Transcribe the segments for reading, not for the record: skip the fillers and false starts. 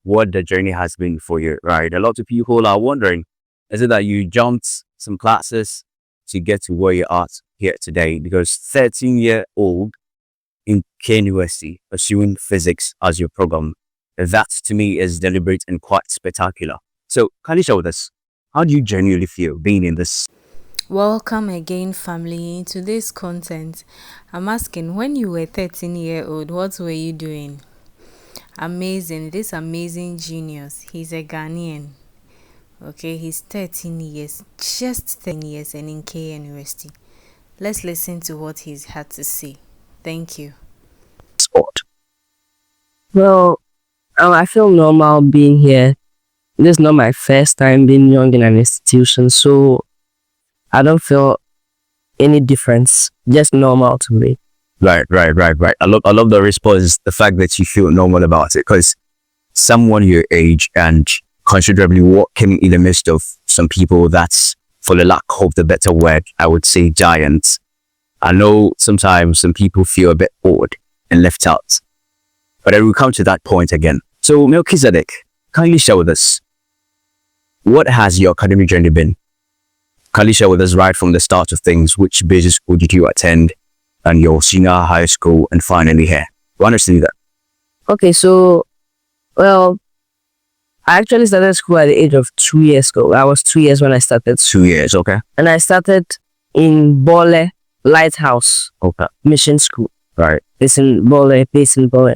what the journey has been for you, right? A lot of people are wondering, is it that you jumped some classes to get to where you are here today? Because 13-year-old in KNUST pursuing physics as your program, that to me is deliberate and quite spectacular. So can you share with us, how do you genuinely feel being in this? Welcome again, family. In today's content, I'm asking, when you were 13-year-old, what were you doing? Amazing. This amazing genius. He's a Ghanaian. Okay, he's 13 years, just 10 years, and in KNUST. Let's listen to what he's had to say. Thank you. Sport? Well, I feel normal being here. This is not my first time being young in an institution, so I don't feel any difference. Just normal to me. Right. I love the response, the fact that you feel normal about it, because someone your age and considerably working in the midst of some people that's, for the lack of the better word, I would say giants. I know sometimes some people feel a bit bored and left out, but I will come to that point again. So Melchizedek, kindly share with us, what has your academic journey been? Kindly share with us right from the start of things, which basic school did you attend, and your senior high school, and finally here. We understand that. Okay, so, well, I actually started school at the age of 2 years ago. I was 2 years when I started. 2 years, okay. And I started in Bole Lighthouse Mission School. Right. Based in Bole,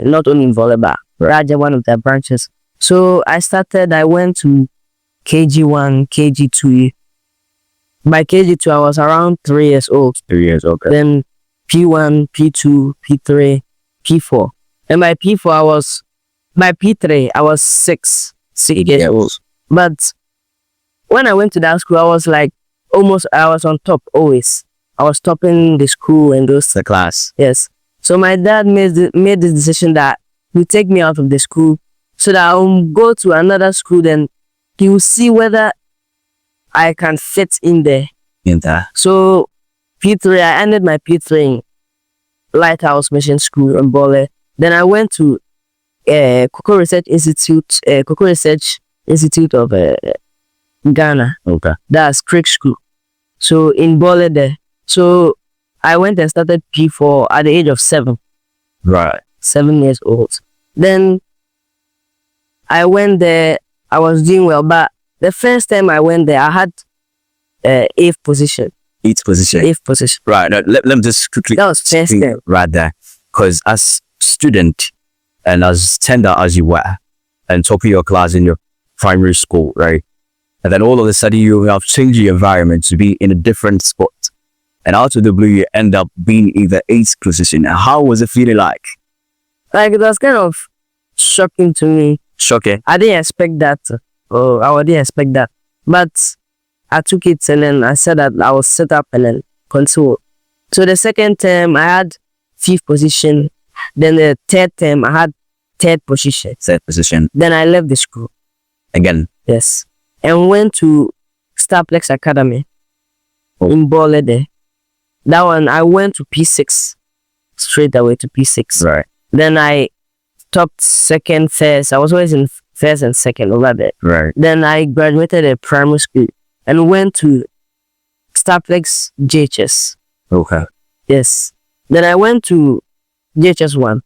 not only in Bole, but Raja, one of their branches. So I went to KG1, KG2. By KG2, I was around 3 years old. 3 years, okay. Then P1, P2, P3, P4. And by P3, I was 6 years old. But when I went to that school, I was on top always. I was topping the school and the class. Yes. So my dad made this decision that he would take me out of the school so that I'll go to another school, then he will see whether I can fit in there. So P3, I ended my P3 in Lighthouse Mission School in Bole. Then I went to Cocoa Research Institute of Ghana. Okay. That's Creek School. So in Bole there. So I went and started P4 at the age of 7. Right. 7 years old. Then I went there. I was doing well, but the first time I went there, I had 8th position. 8th position. 8th position. Right. Now, let me just quickly. That was first time. Right there. Because as student and as tender as you were, and top of your class in your primary school, right? And then all of a sudden you have changed your environment to be in a different spot. And out of the blue, you end up being in the 8th position. How was it feeling like? Like, it was kind of shocking to me. Shocking. I didn't expect that. I didn't expect that. But I took it and then I said that I was set up and then continue. So the second term, I had 5th position. Then the third term, I had 3rd position. 3rd position. Then I left the school. Again? Yes. And went to Starplex Academy in Bole there. That one, I went to P6. Straight away to P6. Right. Then I topped second, first. I was always in first and second over there. Right. Then I graduated at primary school and went to Starplex JHS. Okay. Yes. Then I went to JHS 1.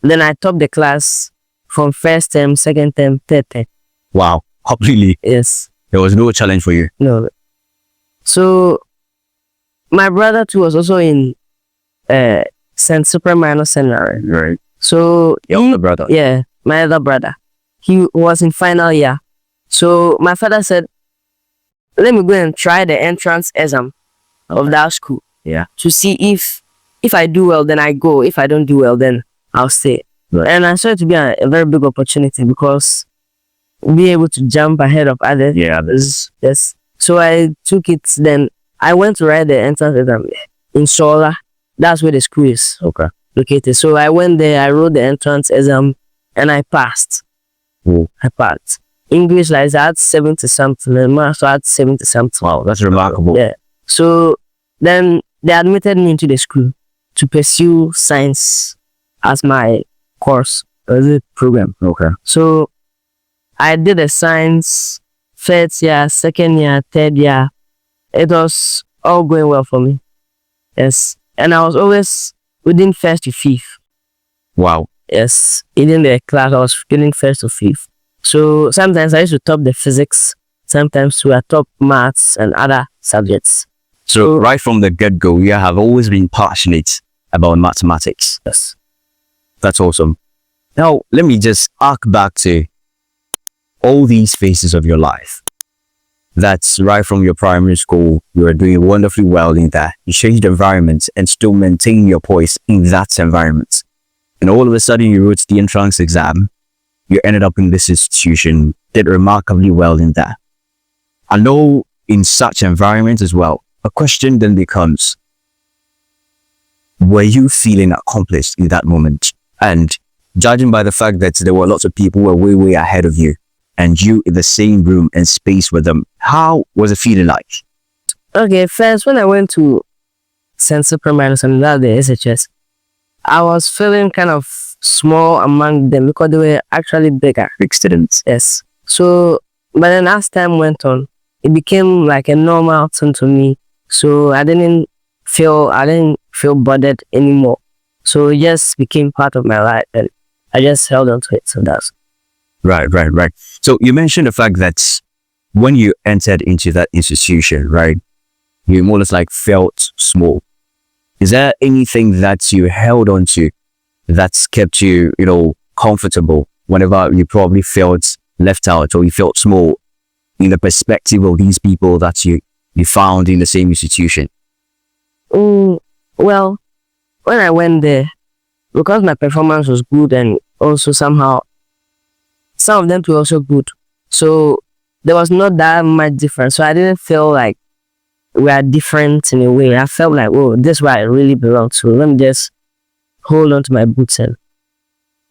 Then I topped the class from first term, second term, third term. Wow. Completely. Yes. There was no challenge for you. No. So my brother too was also in St. Super Minor Seminary. Right. So your older brother? Yeah, my other brother. He was in final year. So my father said, let me go and try the entrance exam of that school. Yeah. To see if I do well, then I go. If I don't do well, then I'll stay. Right. And I saw it to be a very big opportunity because be able to jump ahead of others. Yeah, others. Yes. So I took it. Then I went to write the entrance exam in Sola. That's where the school is. Okay. Located. So I went there. I wrote the entrance exam, and I passed. Ooh. I passed. English, like I had 70 something, and math I had 70 something. Wow, that's remarkable. Yeah. So then they admitted me into the school to pursue science as my course, as a program. Okay. So I did a science first year, second year, third year. It was all going well for me. Yes. And I was always within first to fifth. Wow. Yes. In the class, I was getting first to fifth. So sometimes I used to top the physics. Sometimes we are top maths and other subjects. So right from the get-go, you have always been passionate about mathematics. Yes. That's awesome. Now, let me just arc back to all these phases of your life. That's right from your primary school. You are doing wonderfully well in that. You changed environments and still maintain your poise in that environment. And all of a sudden, you wrote the entrance exam. You ended up in this institution, did remarkably well in that. I know in such environments as well, a question then becomes, were you feeling accomplished in that moment? And judging by the fact that there were lots of people who were way ahead of you, and you in the same room and space with them, how was it feeling like? Okay, first, when I went to Sensi Primary and that the SHS, I was feeling kind of small among them because they were actually bigger. Big students. Yes. So, but then as time went on, it became like a normal thing to me. So I didn't feel bothered anymore. So it just became part of my life, and I just held on to it. So that's Right. So you mentioned the fact that when you entered into that institution, right, you more or less like felt small. Is there anything that you held on to that's kept you, comfortable whenever you probably felt left out or you felt small in the perspective of these people that you found in the same institution? well, when I went there, because my performance was good and also somehow some of them were also good. So there was not that much difference. So I didn't feel like we are different in a way. I felt like, oh, this is where I really belong to. Let me just hold on to my boots and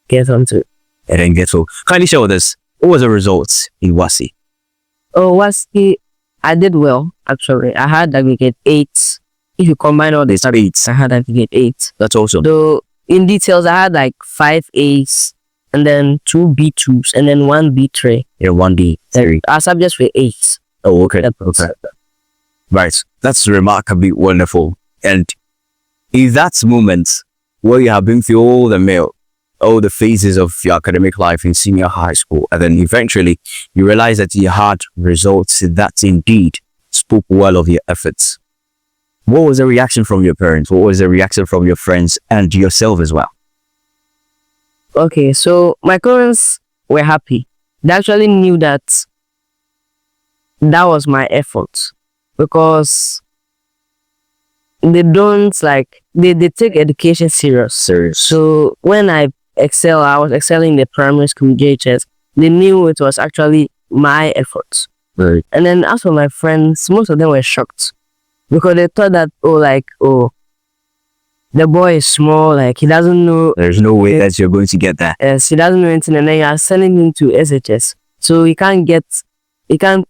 get on to it. And then get so. Kindly share with us, what was the results in WASI? Oh, WASI, I did well, actually. I had aggregate 8. If you combine all the subjects, I had aggregate 8. That's awesome. Though in details, I had like 5 A's and then 2 B2s and then 1 B3. Yeah, 1D3. Our subjects were 8. Oh, okay. Right. That's remarkably wonderful. And in that moment where you have been through all the phases of your academic life in senior high school, and then eventually you realize that you had results that indeed spoke well of your efforts. What was the reaction from your parents? What was the reaction from your friends and yourself as well? Okay, so my parents were happy. They actually knew that was my effort, because they don't they take education serious. So when I was excelling in the primary school JHS, they knew it was actually my effort. Right. And then as for my friends, most of them were shocked because they thought that, the boy is small, he doesn't know. There's no way that you're going to get that. Yes, he doesn't know anything, and then you are sending him to SHS. So he can't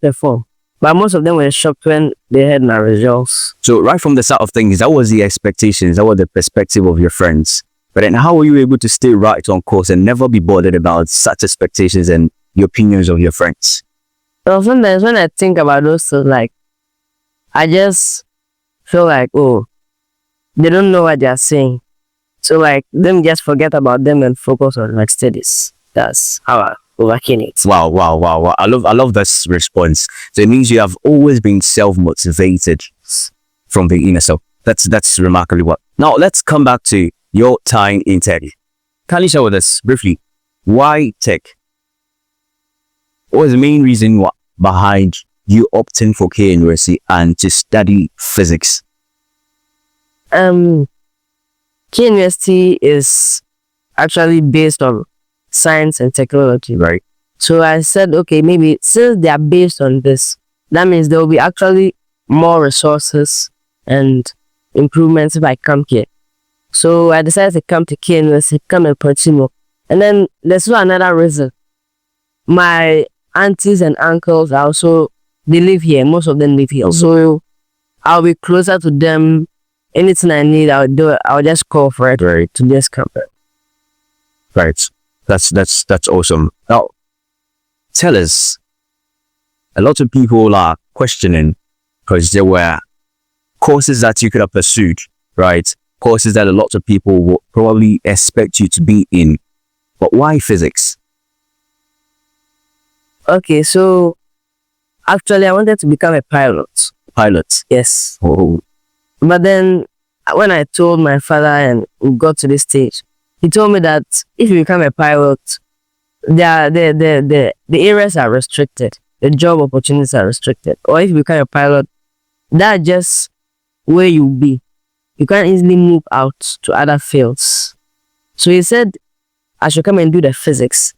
perform. But most of them were shocked when they heard my results. So right from the start of things, that was the expectations, that was the perspective of your friends. But then how were you able to stay right on course and never be bothered about such expectations and the opinions of your friends? Well, sometimes when I think about those things, I just feel like, they don't know what they are saying. So let me just forget about them and focus on my studies. That's how I overcame it. Wow. I love this response. So it means you have always been self-motivated from the inner self. That's remarkably well. Now let's come back to your time in tech. Can you share with us briefly why tech? What was the main reason behind you opting for KNUST and to study physics? KNUST is actually based on science and technology, right? So I said, okay, maybe since they are based on this, that means there will be actually more resources and improvements if I come here. So I decided to come to KNUST, come and pursue. And then there's also another reason. My aunties and uncles they live here. Most of them live here. So I'll be closer to them. Anything I need, I'll do it. I'll just call for it, right, to just come. Right. That's awesome. Now, tell us, a lot of people are questioning because there were courses that you could have pursued, right? Courses that a lot of people will probably expect you to be in. But why physics? Okay, so actually I wanted to become a pilot. Pilot. Yes. Oh, But then when I told my father and we got to this stage, he told me that if you become a pilot, the areas are restricted. The job opportunities are restricted. Or if you become a pilot, that's just where you'll be. You can't easily move out to other fields. So he said I should come and do the physics,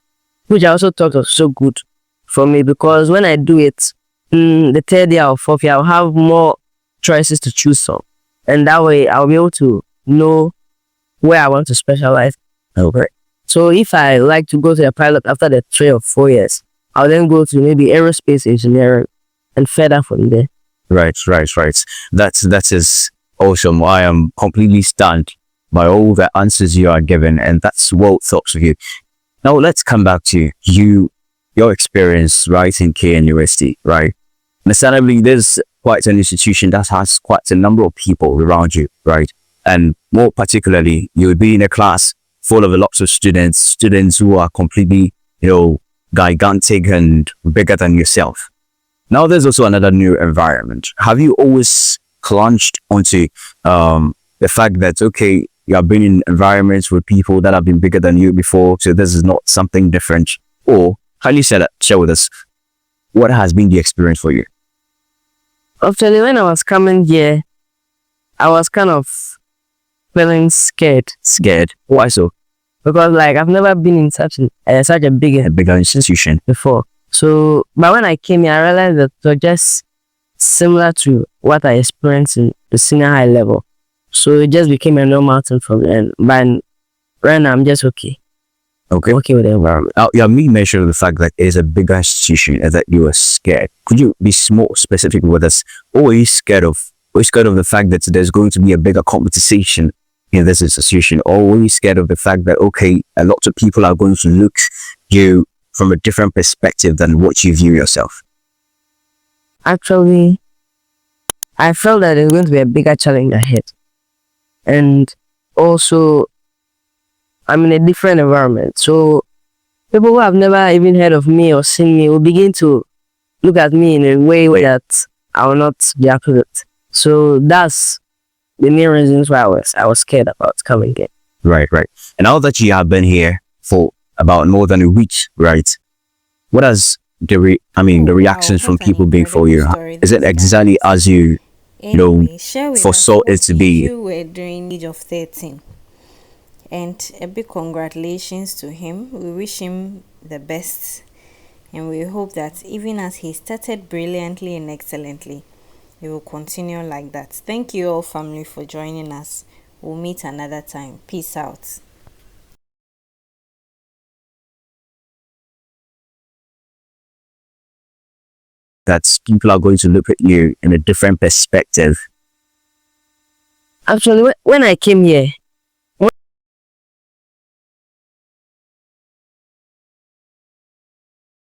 which I also thought was so good for me because when I do it, the third year or fourth year, I'll have more choices to choose from. And that way I'll be able to know where I want to specialize. okay. So if I like to go to the pilot after the 3 or 4 years, I'll then go to maybe aerospace engineering and further from there. Right. That is awesome. I am completely stunned by all the answers you are given, and that's well thought of you. Now let's come back to your experience right in KNUST, right? Understandably, there's quite an institution that has quite a number of people around you, right? And more particularly, you would be in a class full of lots of students who are completely, gigantic and bigger than yourself. Now there's also another new environment. Have you always clutched onto the fact that, okay, you have been in environments with people that have been bigger than you before, so this is not something different? Or can you share with us what has been the experience for you? Actually, when I was coming here, I was kind of feeling scared Scared? Why so? because I've never been in such a Bigger institution. before. So, but when I came here, I realized that it was just similar to what I experienced in the senior high level. So it just became a normal thing for me. And but right now, I'm just okay. Okay. Okay with the environment. Now, you have me mention the fact that it is a bigger institution and that you are scared. Could you be more specific with us? Or are you scared of? Are you scared of the fact that there's going to be a bigger competition in this institution? Or are you scared of the fact that, okay, a lot of people are going to look you from a different perspective than what you view yourself? Actually, I felt that there's going to be a bigger challenge ahead. And also, I'm in a different environment. So people who have never even heard of me or seen me will begin to look at me in a way that I will not be happy with. So that's the main reasons why I was scared about coming here. Right. And now that you have been here for about more than a week, right? What has the reactions from What an people been for incredible you? story Is it this exactly as you Anyway, share with us foresaw it what to be? you were during the age of 13. And a big congratulations to him. We wish him the best. And we hope that even as he started brilliantly and excellently, he will continue like that. Thank you all, family, for joining us. We'll meet another time. Peace out. That people are going to look at you in a different perspective. Actually, when I came here,